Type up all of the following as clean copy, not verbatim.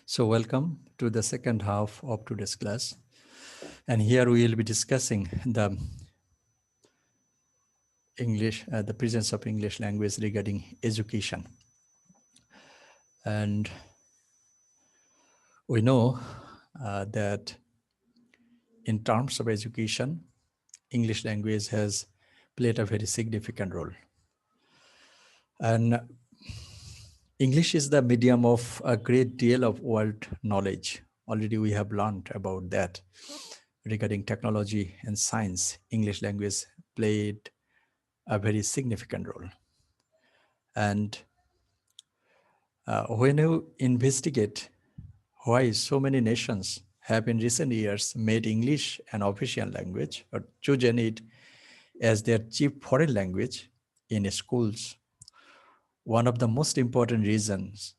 So welcome to the second half of today's class. And here we will be discussing the presence of English language regarding education. And we know that in terms of education, English language has played a very significant role. And English is the medium of a great deal of world knowledge. Already we have learned about that. Regarding technology and science, English language played a very significant role. And when you investigate why so many nations have in recent years made English an official language or chosen it as their chief foreign language in schools, one of the most important reasons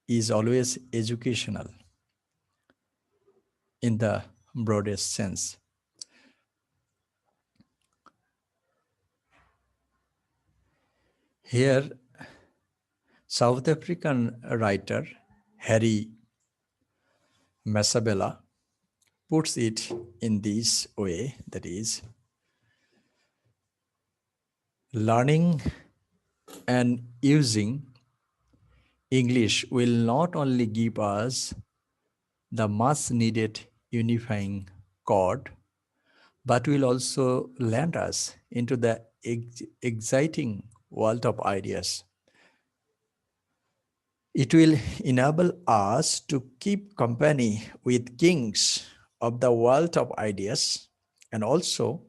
is always educational in the broadest sense. Here, South African writer Harry Masabella puts it in this way, that is, learning and using English will not only give us the much needed unifying chord, but will also land us into the exciting world of ideas. It will enable us to keep company with kings of the world of ideas and also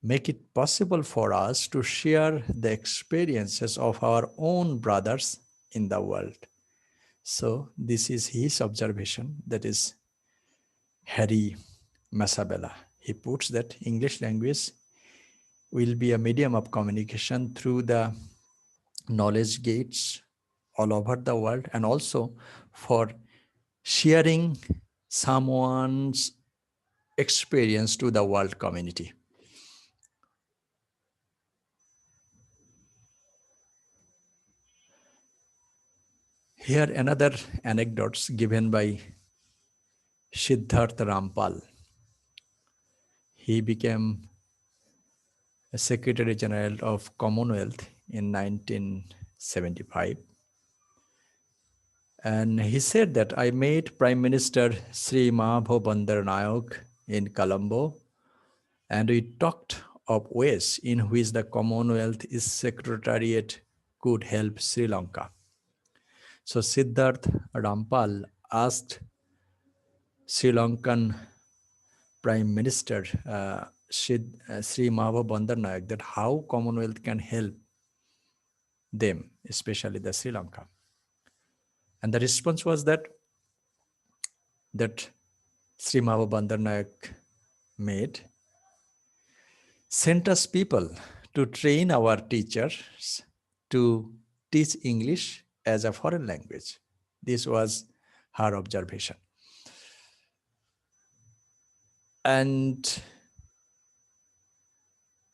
make it possible for us to share the experiences of our own brothers in the world. So this is his observation, that is Harry Masabella. He puts that English language will be a medium of communication through the knowledge gates all over the world and also for sharing someone's experience to the world community. Here another anecdotes given by Siddharth Rampal. He became a Secretary General of Commonwealth in 1975. And he said that I met Prime Minister Sri Mahapo Bandaranaike in Colombo, and we talked of ways in which the Commonwealth Secretariat could help Sri Lanka. So Siddharth Rampal asked Sri Lankan Prime Minister Sri Mahapo Bandaranaike that how Commonwealth can help them, especially the Sri Lanka. And the response was that Sri Mahapo Bandaranaike made sent us people to train our teachers to teach English as a foreign language. This was her observation. And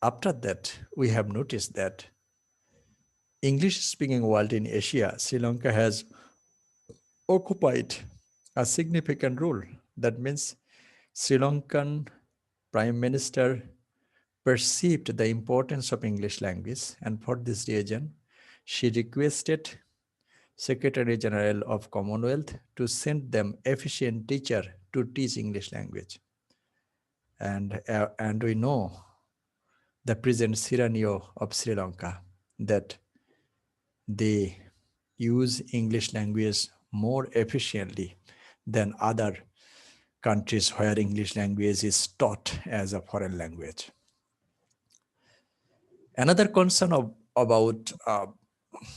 after that, we have noticed that English-speaking world in Asia, Sri Lanka has occupied a significant role. That means Sri Lankan Prime Minister perceived the importance of English language, and for this reason, she requested Secretary General of Commonwealth to send them efficient teacher to teach English language. And we know the present scenario of Sri Lanka, that they use English language more efficiently than other countries where English language is taught as a foreign language. Another concern about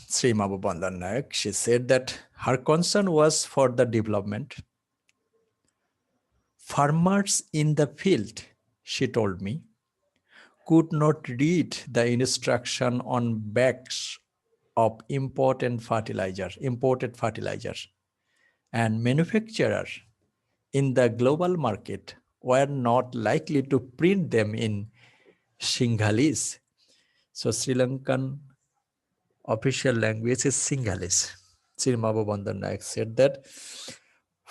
Sri Mahapo Bandaranaike, she said that her concern was for the development. Farmers in the field, she told me, could not read the instruction on bags of imported fertilizers, and manufacturers in the global market were not likely to print them in Sinhalese. So Sri Lankan official language is Sinhalese. Sri Mahapo Bandaranaike said that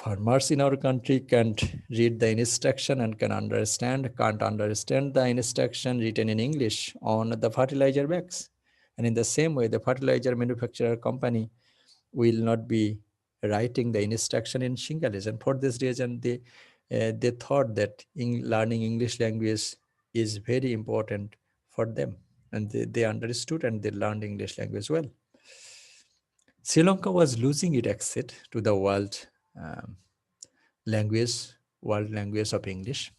Farmers in our country can't read the instruction and can't understand the instruction written in English on the fertilizer bags. And in the same way, the fertilizer manufacturer company will not be writing the instruction in Sinhalese. And for this reason, they thought that learning English language is very important for them. And they understood and they learned English language well. Sri Lanka was losing its access to the um, language, world language of English.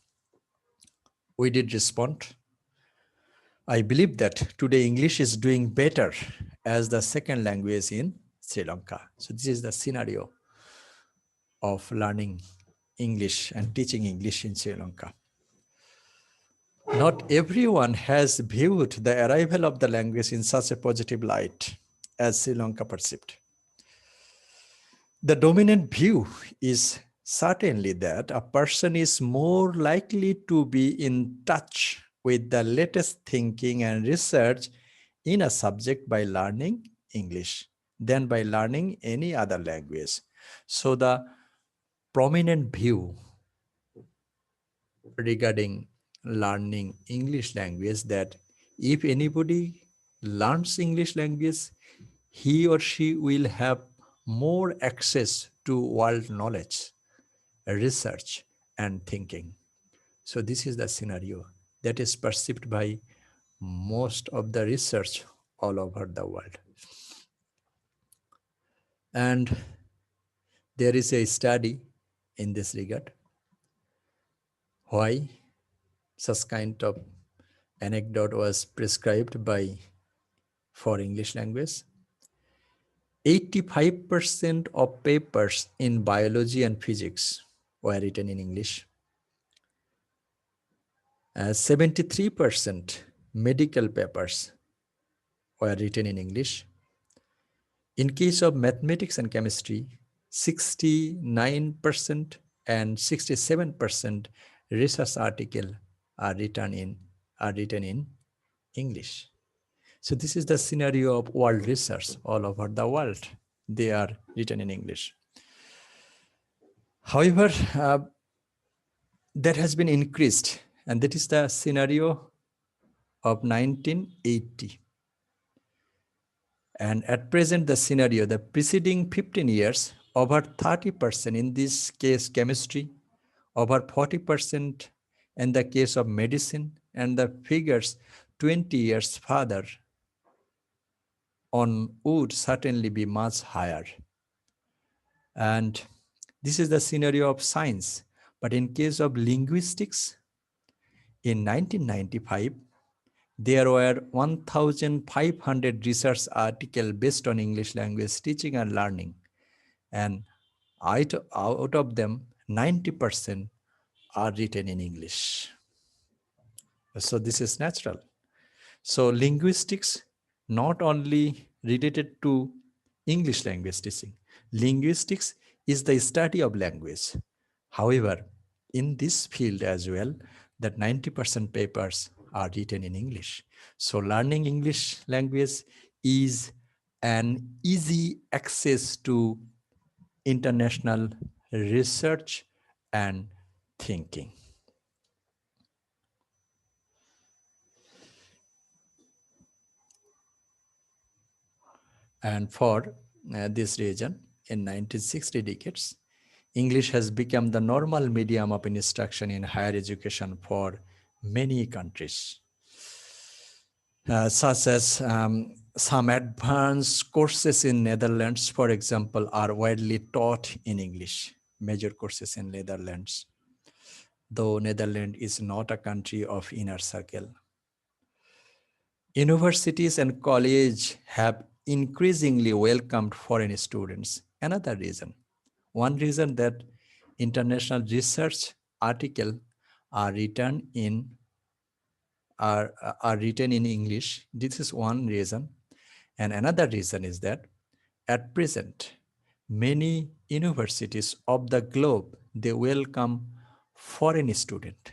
We did respond. I believe that today English is doing better as the second language in Sri Lanka. So this is the scenario of learning English and teaching English in Sri Lanka. Not everyone has viewed the arrival of the language in such a positive light as Sri Lanka perceived. The dominant view is certainly that a person is more likely to be in touch with the latest thinking and research in a subject by learning English than by learning any other language. So the prominent view regarding learning English language that if anybody learns English language, he or she will have more access to world knowledge, research, and thinking. So this is the scenario that is perceived by most of the research all over the world. And there is a study in this regard. Why such kind of anecdote was prescribed by for English language? 85% of papers in biology and physics were written in English. 73% medical papers were written in English. In case of mathematics and chemistry, 69% and 67% research articles are written in English. So this is the scenario of world research all over the world. They are written in English. However, that has been increased, and that is the scenario of 1980. And at present, the scenario, the preceding 15 years, over 30% in this case chemistry, over 40% in the case of medicine, and the figures 20 years further on would certainly be much higher. And this is the scenario of science. But in case of linguistics, in 1995, there were 1,500 research articles based on English language teaching and learning. And out of them, 90% are written in English. So this is natural. So linguistics, not only related to English language teaching. Linguistics is the study of language. However, in this field as well, that 90% papers are written in English. So learning English language is an easy access to international research and thinking. And for this region, in 1960 decades, English has become the normal medium of instruction in higher education for many countries, such as some advanced courses in Netherlands, for example, are widely taught in English. Major courses in Netherlands, though Netherlands is not a country of inner circle. Universities and colleges have increasingly welcomed foreign students. Another reason. One reason that international research articles are written in English. This is one reason. And another reason is that at present, many universities of the globe, they welcome foreign students.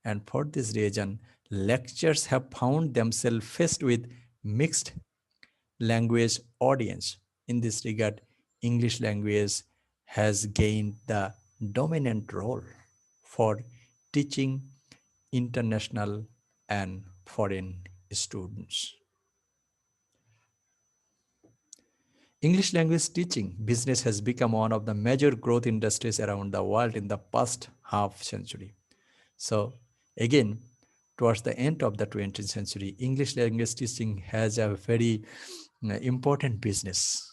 And for this reason, lecturers have found themselves faced with mixed language audience. In this regard, English language has gained the dominant role for teaching international and foreign students. English language teaching business has become one of the major growth industries around the world in the past half century. So, again, towards the end of the 20th century, English language teaching has a very important business.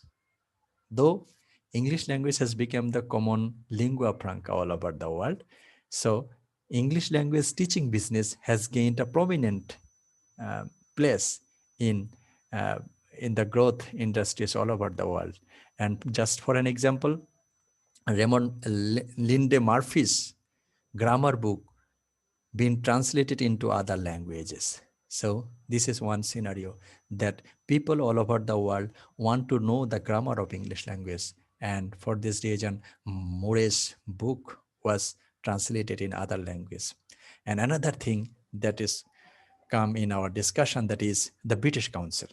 Though English language has become the common lingua franca all over the world, so English language teaching business has gained a prominent uh, place in uh, in the growth industries all over the world. And just for an example, Raymond Linde Murphy's grammar book been translated into other languages. So this is one scenario that people all over the world want to know the grammar of English language. And for this reason, Murray's book was translated in other language. And another thing that is come in our discussion, that is the British Council.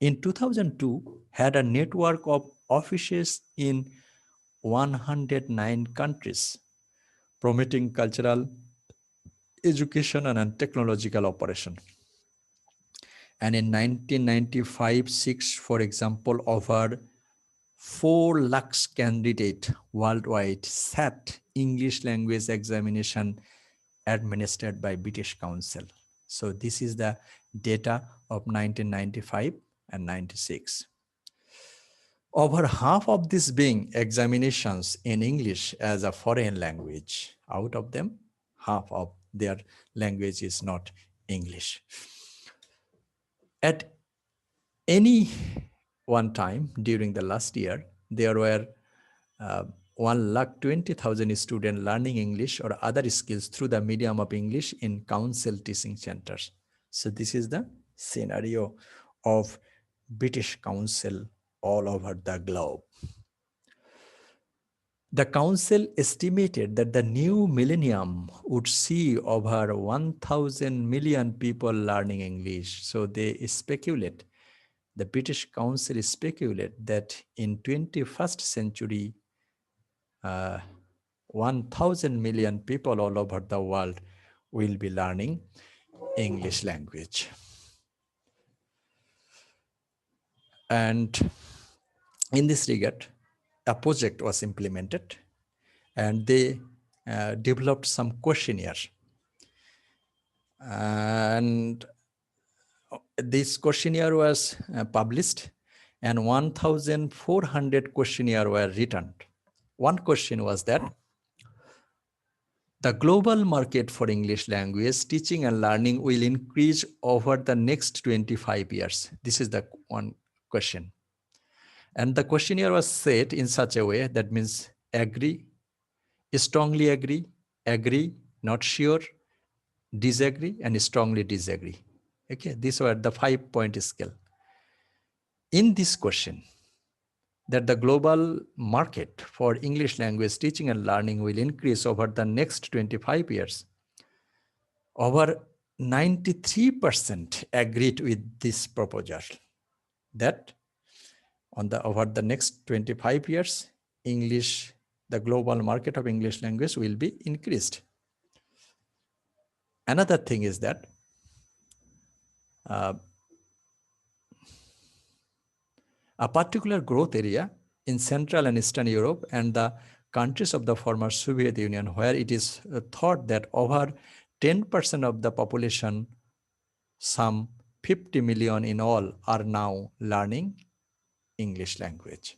In 2002, had a network of offices in 109 countries, promoting cultural, education, and technological operation. And in 1995-6, for example, over 4 lakhs candidate worldwide sat English language examination administered by British Council. So this is the data of 1995 and 96. Over half of this being examinations in English as a foreign language. Out of them, half of their language is not English. At any one time during the last year, there were 1,20,000 students learning English or other skills through the medium of English in council teaching centers. So this is the scenario of British Council all over the globe. The council estimated that the new millennium would see over 1,000 million people learning English. So they speculate, the British Council speculate that in 21st century, 1,000 million people all over the world will be learning English language. And in this regard, a project was implemented, and they developed some questionnaires. And this questionnaire was published, and 1,400 questionnaires were written. One question was that the global market for English language teaching and learning will increase over the next 25 years. This is the one question. And the questionnaire was set in such a way that means agree, strongly agree, not sure, disagree, and strongly disagree. Okay, these were the 5-point scale. In this question, that the global market for English language teaching and learning will increase over the next 25 years, over 93% agreed with this proposal, that over the next 25 years, the global market of English language will be increased. Another thing is that a particular growth area in Central and Eastern Europe and the countries of the former Soviet Union, where it is thought that over 10% of the population, some 50 million in all, are now learning English language.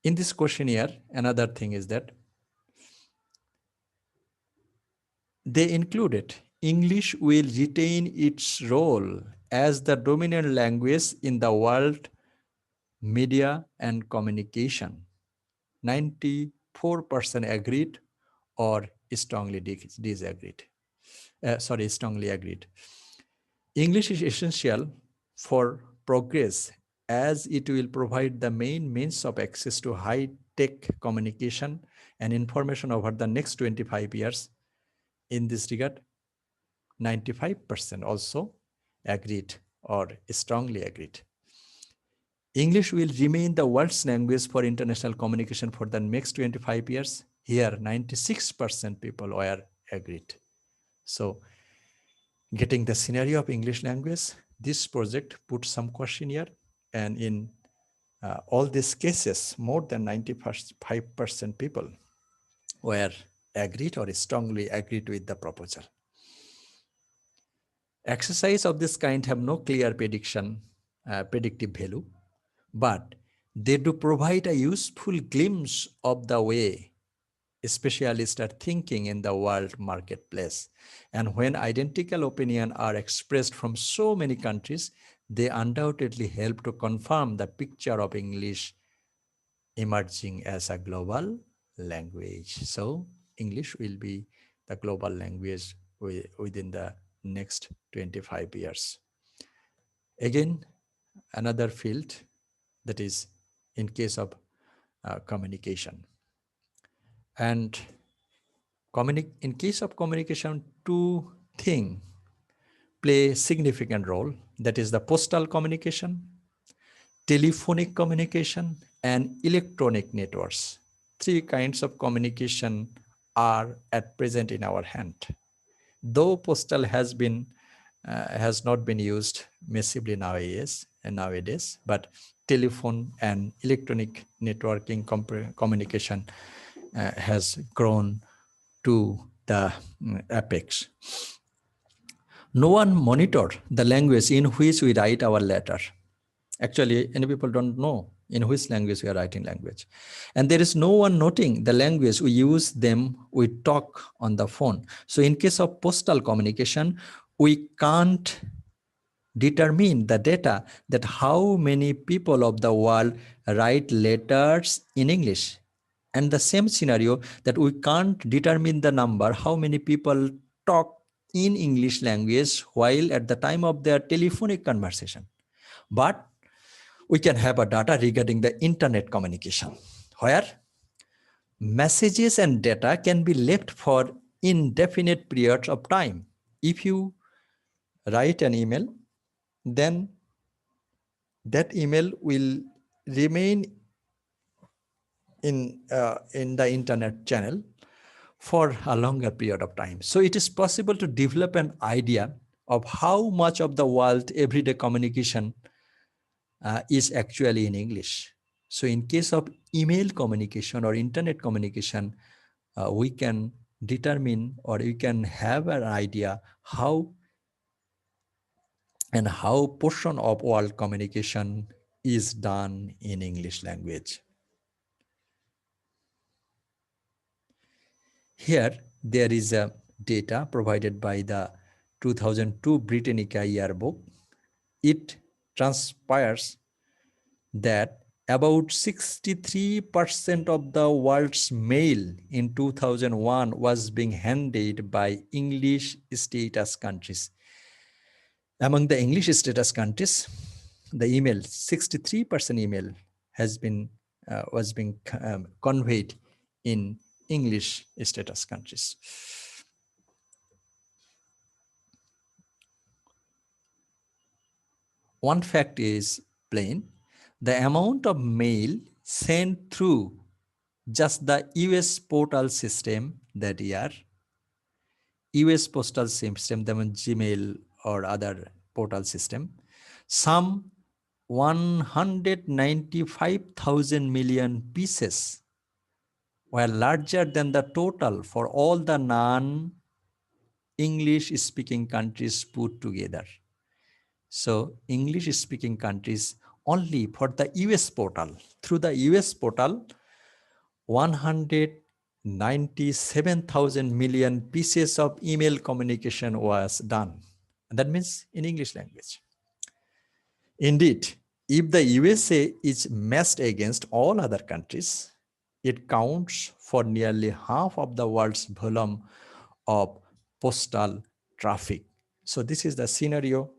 In this questionnaire, another thing is that they included English will retain its role as the dominant language in the world media and communication. 94% agreed or strongly disagreed. Strongly agreed. English is essential for progress as it will provide the main means of access to high-tech communication and information over the next 25 years. In this regard, 95% also agreed or strongly agreed. English will remain the world's language for international communication for the next 25 years. Here, 96% people were agreed. So, getting the scenario of English language, this project put some question here, and in all these cases, more than 95% people were agreed or strongly agreed with the proposal. Exercise of this kind have no clear predictive value, but they do provide a useful glimpse of the way specialists are thinking in the world marketplace. And when identical opinions are expressed from so many countries, they undoubtedly help to confirm the picture of English emerging as a global language. So English will be the global language within the next 25 years. Again, another field, that is in case of communication. And in case of communication, two things play significant role. That is the postal communication, telephonic communication, and electronic networks. Three kinds of communication are at present in our hand. Though postal has not been used massively nowadays, but telephone and electronic networking communication has grown to the apex. No one monitor the language in which we write our letter. Actually, many people don't know in which language we are writing language. And there is no one noting the language we use we talk on the phone. So in case of postal communication, we can't determine the data that how many people of the world write letters in English. And the same scenario that we can't determine the number, how many people talk in English language while at the time of their telephonic conversation. But we can have a data regarding the internet communication, where messages and data can be left for indefinite periods of time. If you write an email, then that email will remain in the internet channel for a longer period of time. So it is possible to develop an idea of how much of the world everyday communication is actually in English. So in case of email communication or internet communication, we can determine or we can have an idea how portion of world communication is done in English language. Here, there is a data provided by the 2002 Britannica Yearbook. It transpires that about 63% of the world's mail in 2001 was being handled by English status countries. Among the English status countries, the email, 63% email was being conveyed in English status countries. One fact is plain: the amount of mail sent through just the US postal system that year, US postal system, the Gmail or other portal system, some 195,000 million pieces were larger than the total for all the non-English speaking countries put together. So English speaking countries, only for the US portal, through the US portal, 197,000 million pieces of email communication was done. And that means in English language. Indeed, if the USA is matched against all other countries, it counts for nearly half of the world's volume of postal traffic. So this is the scenario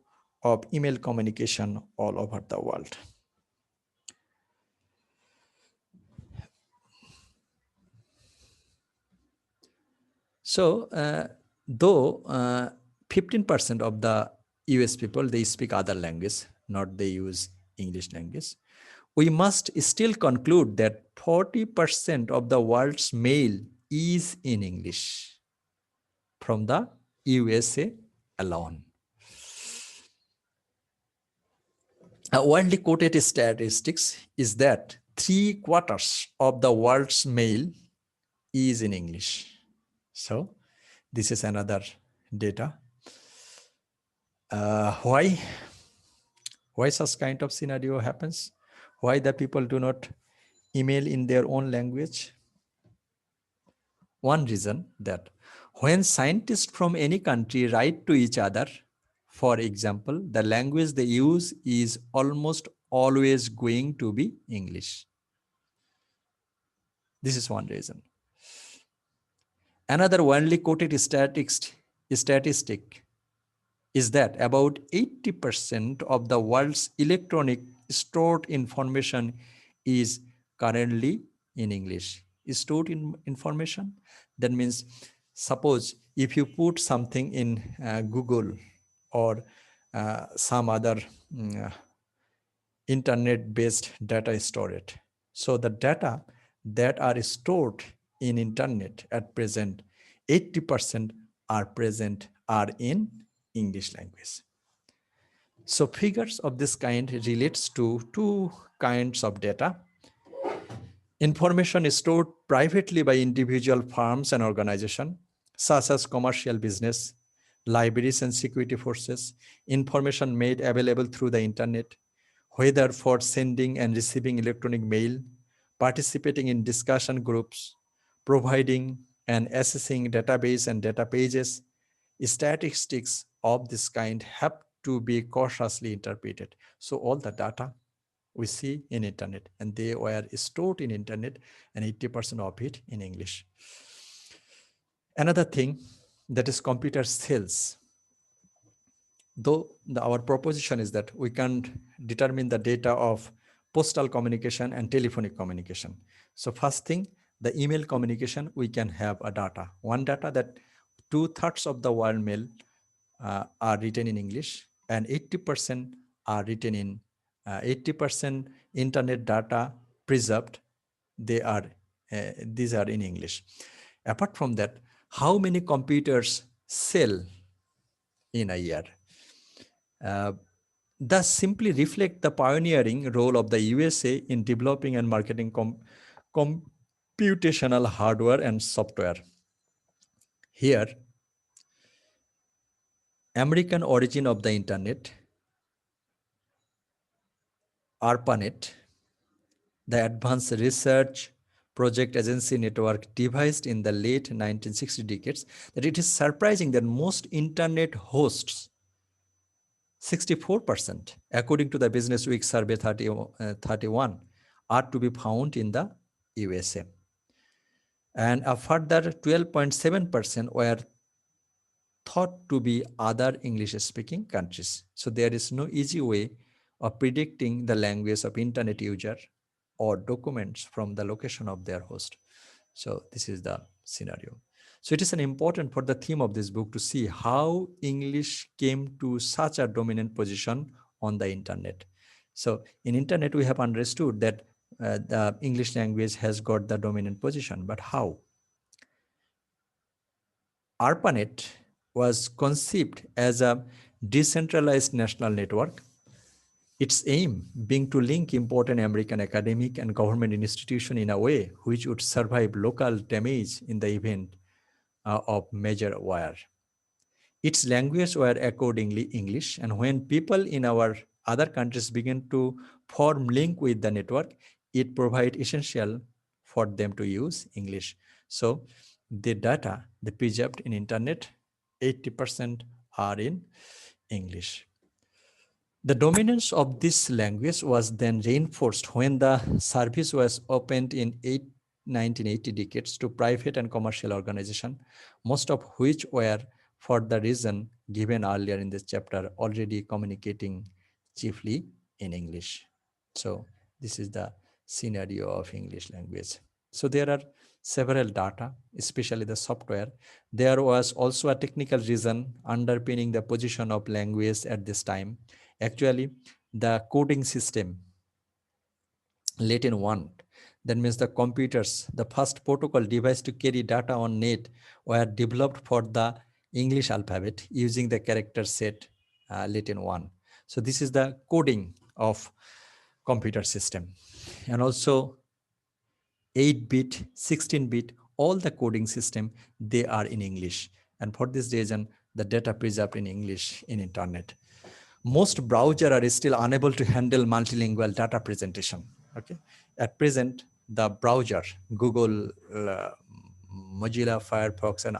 of email communication all over the world. So though 15% of the US people, they speak other language, not they use English language. We must still conclude that 40% of the world's mail is in English from the USA alone. A widely quoted statistics is that 3/4 of the world's mail is in English. So this is another data. Why? Why such kind of scenario happens? Why the people do not email in their own language? One reason that when scientists from any country write to each other, for example, the language they use is almost always going to be English. This is one reason. Another widely quoted statistic is that about 80% of the world's electronic stored information is currently in English. Stored in information, that means suppose if you put something in Google or some other internet-based data storage. So the data that are stored in internet at present, 80% are in English language. So figures of this kind relates to two kinds of data. Information is stored privately by individual firms and organizations, such as commercial business, libraries and security forces, information made available through the internet, whether for sending and receiving electronic mail, participating in discussion groups, providing and accessing database and data pages. Statistics of this kind have to be cautiously interpreted. So all the data we see in internet, and they were stored in internet, and 80% of it in English. Another thing, that is computer sales. Though our proposition is that we can determine the data of postal communication and telephonic communication. So first thing, the email communication, we can have a data. One data that 2/3 of the world mail are written in English, and 80% are written in 80% internet data preserved. These are in English. Apart from that, how many computers sell in a year? Thus simply reflect the pioneering role of the USA in developing and marketing computational hardware and software. Here, American origin of the internet, ARPANET, the Advanced Research Project Agency network devised in the late 1960 decades, that it is surprising that most internet hosts, 64%, according to the Business Week survey 31, are to be found in the USA. And a further 12.7% were thought to be other English-speaking countries. So there is no easy way of predicting the language of internet user or documents from the location of their host. So this is the scenario. So it is an important for the theme of this book to see how English came to such a dominant position on the internet. So in internet, we have understood that the English language has got the dominant position, but how? ARPANET was conceived as a decentralized national network, its aim being to link important American academic and government institutions in a way which would survive local damage in the event of major war. Its language were accordingly English, and when people in our other countries began to form link with the network, it provided essential for them to use English. So the data they preserved in internet, 80% are in English. The dominance of this language was then reinforced when the service was opened in 1980 decades to private and commercial organizations, most of which were, for the reason given earlier in this chapter, already communicating chiefly in English. So this is the scenario of English language. So there are several data, especially the software. There was also a technical reason underpinning the position of language at this time. Actually, the coding system, Latin 1, that means the computers, the first protocol device to carry data on net, were developed for the English alphabet using the character set Latin 1. So this is the coding of computer system. And also 8-bit, 16-bit, all the coding system, they are in English. And for this reason, the data preserved in English in internet. Most browsers are still unable to handle multilingual data presentation. Okay, at present, the browser, Google, Mozilla, Firefox, and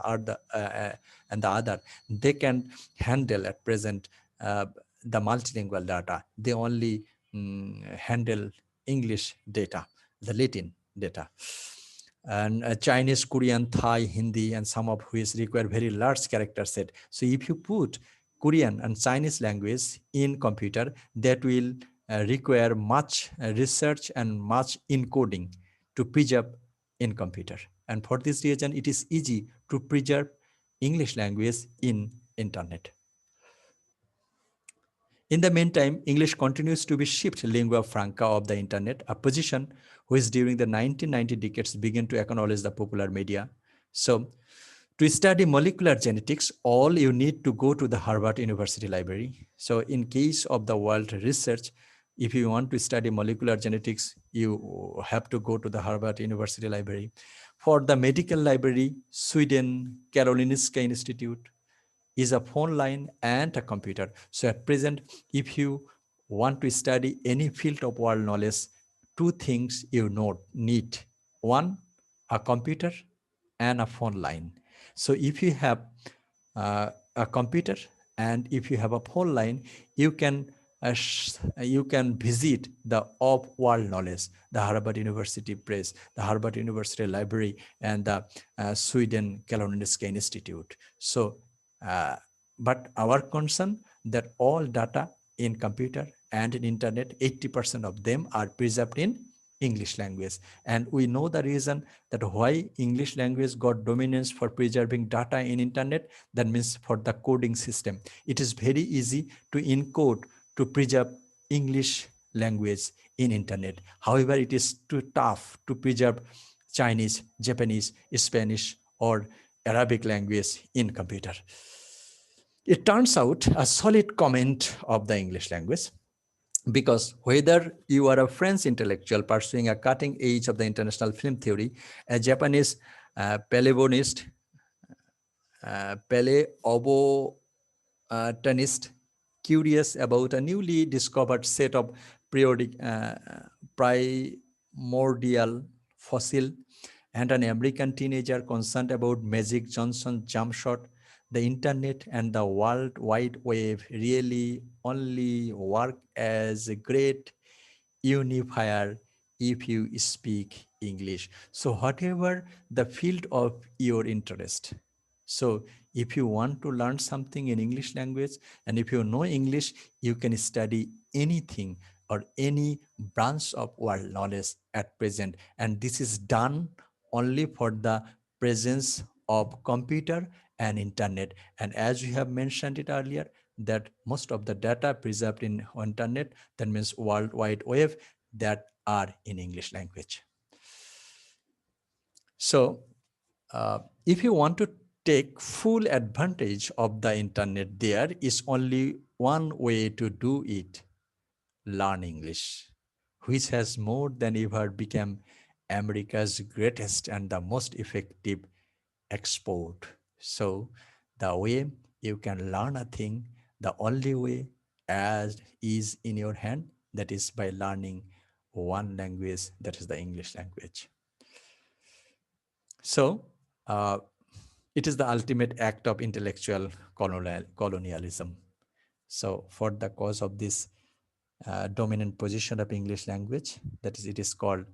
the other, they can handle at present the multilingual data. They only handle English data, the Latin data, and Chinese, Korean, Thai, Hindi, and some of which require very large character set. So if you put Korean and Chinese language in computer, that will require much research and much encoding to preserve in computer. And for this reason, it is easy to preserve English language in internet. In the meantime, English continues to be shaped lingua franca of the internet, a position which during the 1990 decades began to acknowledge the popular media. So, to study molecular genetics, all you need to go to the Harvard University Library. So, in case of the world research, if you want to study molecular genetics, you have to go to the Harvard University Library. For the medical library, Sweden, Karolinska Institute, is a phone line and a computer. So at present, if you want to study any field of world knowledge, two things you need. One, a computer and a phone line. So if you have a computer and if you have a phone line, you can visit the of world knowledge, the Harvard University Press, the Harvard University Library, and the Sweden Karolinska Institute. So uh, but our concern that all data in computer and in internet, 80% of them are preserved in English language. And we know the reason that why English language got dominance for preserving data in internet. That means for the coding system. It is very easy to encode, to preserve English language in internet. However, it is too tough to preserve Chinese, Japanese, Spanish, or Arabic language in computer. It turns out a solid comment of the English language, because whether you are a French intellectual pursuing a cutting edge of the international film theory, a Japanese paleobotanist, paleobotanist curious about a newly discovered set of periodic primordial fossil, and an American teenager concerned about Magic Johnson jump shot, the internet and the World Wide Web really only work as a great unifier if you speak English. So whatever the field of your interest. So if you want to learn something in English language, and if you know English, you can study anything or any branch of world knowledge at present. And this is done only for the presence of computer and internet. And as we have mentioned it earlier, that most of the data preserved in internet, that means World Wide Web, that are in English language. So if you want to take full advantage of the internet, there is only one way to do it: learn English, which has more than ever become America's greatest and the most effective export. So the way you can learn a thing, the only way as is in your hand, that is by learning one language, that is the English language. So it is the ultimate act of intellectual colonialism. So for the cause of this dominant position of English language, that is, it is called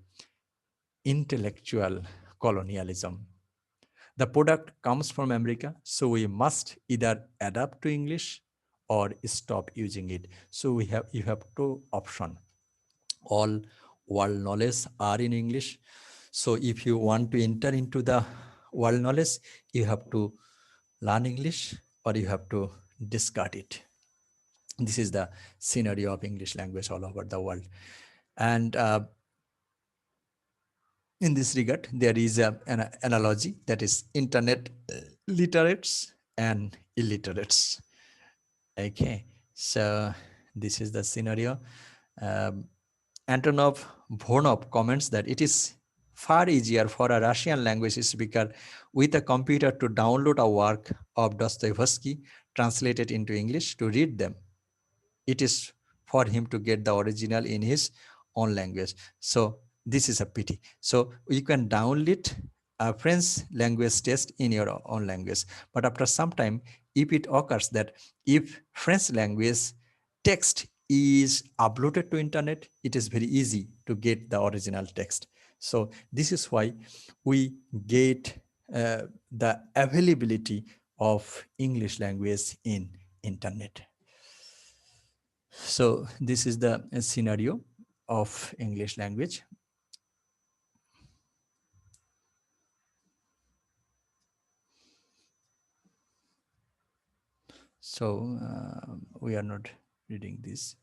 intellectual colonialism. The product comes from America, so we must either adapt to English or stop using it. So you have two options. All world knowledge are in English. So if you want to enter into the world knowledge, you have to learn English or you have to discard it. This is the scenario of English language all over the world. And in this regard, there is an analogy, that is internet literates and illiterates. Okay, so this is the scenario. Um, Antonov Vornov comments that it is far easier for a Russian language speaker with a computer to download a work of Dostoevsky translated into English to read them. It is for him to get the original in his own language. So this is a pity. So you can download a French language test in your own language. But after some time, if it occurs that if French language text is uploaded to internet, it is very easy to get the original text. So this is why we get the availability of English language in internet. So this is the scenario of English language. So we are not reading this.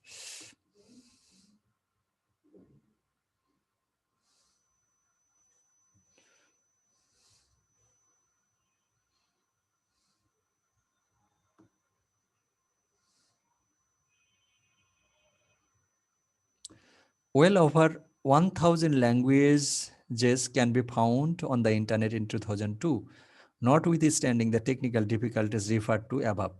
Well over 1,000 languages can be found on the internet in 2002, notwithstanding the technical difficulties referred to above.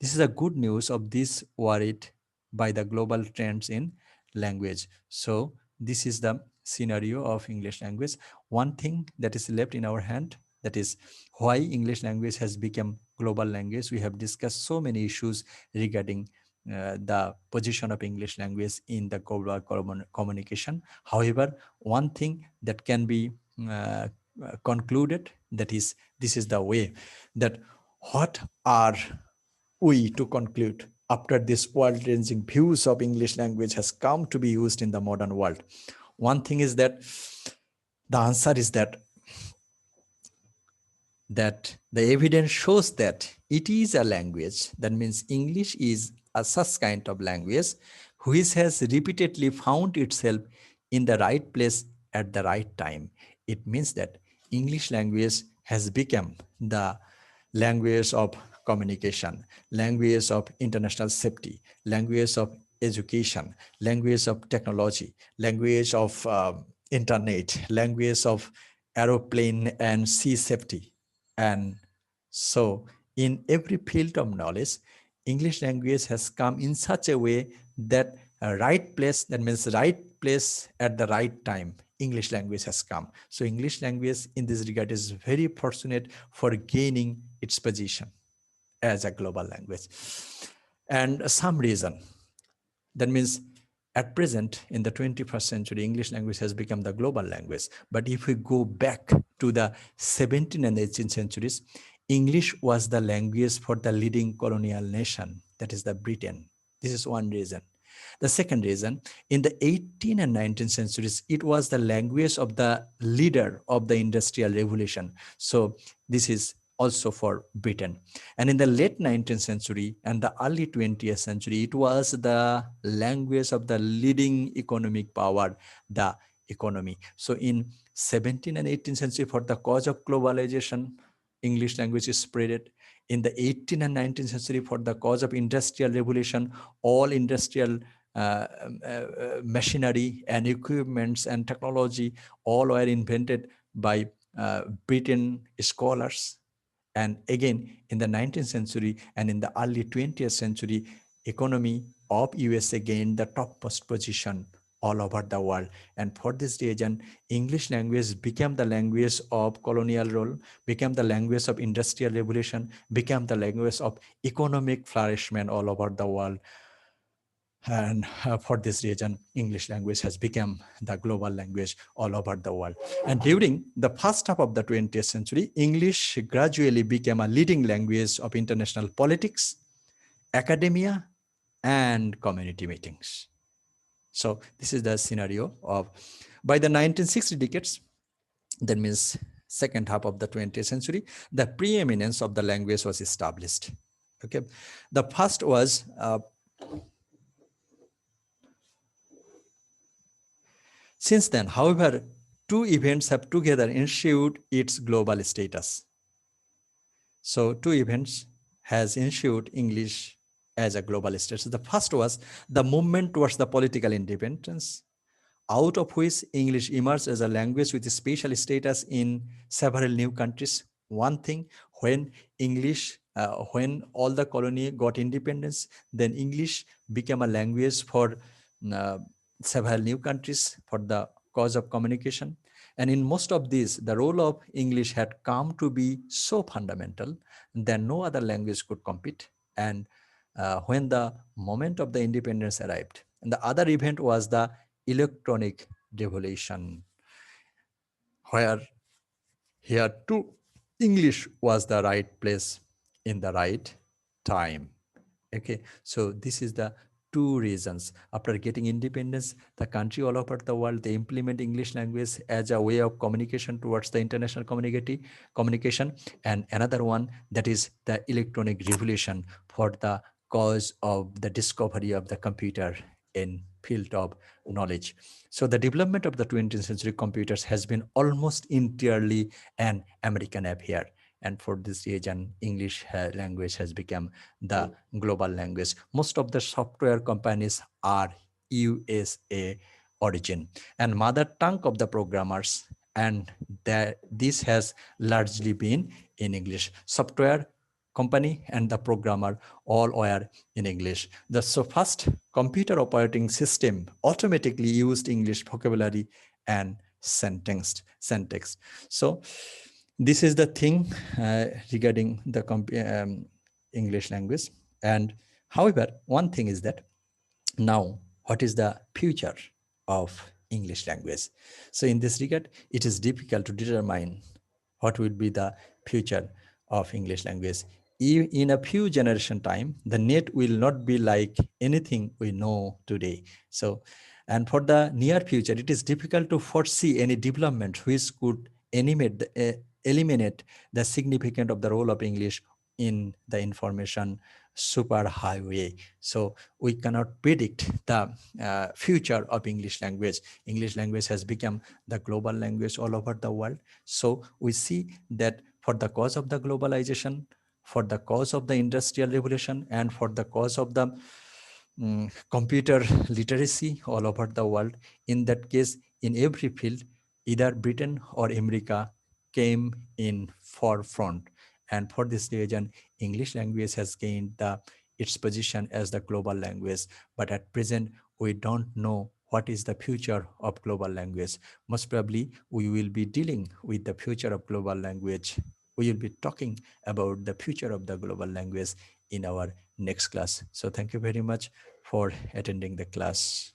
This is a good news of this worried by the global trends in language. So this is the scenario of English language. One thing that is left in our hand, that is why English language has become global language. We have discussed so many issues regarding the position of English language in the global communication. However, one thing that can be concluded, that is, this is the way that what are we to conclude after this world-ranging views of English language has come to be used in the modern world. One thing is that the answer is that the evidence shows that it is a language. That means English is a such kind of language which has repeatedly found itself in the right place at the right time. It means that English language has become the language of communication, language of international safety, language of education, language of technology, language of internet, language of aeroplane and sea safety. And so in every field of knowledge, English language has come in such a way that a right place, that means right place at the right time, English language has come. So English language in this regard is very fortunate for gaining its position as a global language. And some reason, that means at present in the 21st century, English language has become the global language. But if we go back to the 17th and 18th centuries, English was the language for the leading colonial nation, that is the Britain. This is one reason. The second reason, in the 18th and 19th centuries, it was the language of the leader of the Industrial Revolution. So this is also for Britain. And in the late 19th century and the early 20th century, it was the language of the leading economic power, the economy. So in 17th and 18th century, for the cause of globalization, English language is spreaded. In the 18th and 19th century, for the cause of industrial revolution, all industrial machinery and equipments and technology all were invented by Britain scholars. And again, in the 19th century and in the early 20th century, economy of USA gained the topmost position all over the world. And for this reason, English language became the language of colonial rule, became the language of industrial revolution, became the language of economic flourishment all over the world. And for this reason, English language has become the global language all over the world. And during the first half of the 20th century, English gradually became a leading language of international politics, academia, and community meetings. So this is the scenario of, by the 1960 decades, that means second half of the 20th century, the preeminence of the language was established. Okay, the first was since then, however, two events have together ensured its global status. So two events has ensured English as a global status. The first was the movement towards the political independence, out of which English emerged as a language with a special status in several new countries. One thing, when when all the colony got independence, then English became a language for uh, several new countries for the cause of communication. And in most of these, the role of English had come to be so fundamental that no other language could compete. And when the moment of the independence arrived, and the other event was the electronic revolution, where here too English was the right place in the right time. Okay, so this is the two reasons. After getting independence, the country all over the world, they implement English language as a way of communication towards the international communication. And another one, that is the electronic revolution for the cause of the discovery of the computer in field of knowledge. So the development of the 20th century computers has been almost entirely an American affair. And for this reason, English language has become the global language. Most of the software companies are USA origin and mother tongue of the programmers, and that this has largely been in English. Software company and the programmer all were in English. The so first computer operating system automatically used English vocabulary and syntax. So this is the thing regarding the English language. And however, one thing is that now, what is the future of English language? So in this regard, it is difficult to determine what will be the future of English language. In a few generation time, the net will not be like anything we know today. So, and for the near future, it is difficult to foresee any development which could eliminate the significance of the role of English in the information superhighway. So we cannot predict the future of English language. English language has become the global language all over the world. So we see that for the cause of the globalization, for the cause of the industrial revolution, and for the cause of the computer literacy all over the world, in that case, in every field, either Britain or America came in forefront. And for this reason, English language has gained its position as the global language. But at present, we don't know what is the future of global language. Most probably, we will be dealing with the future of global language. We will be talking about the future of the global language in our next class. So thank you very much for attending the class.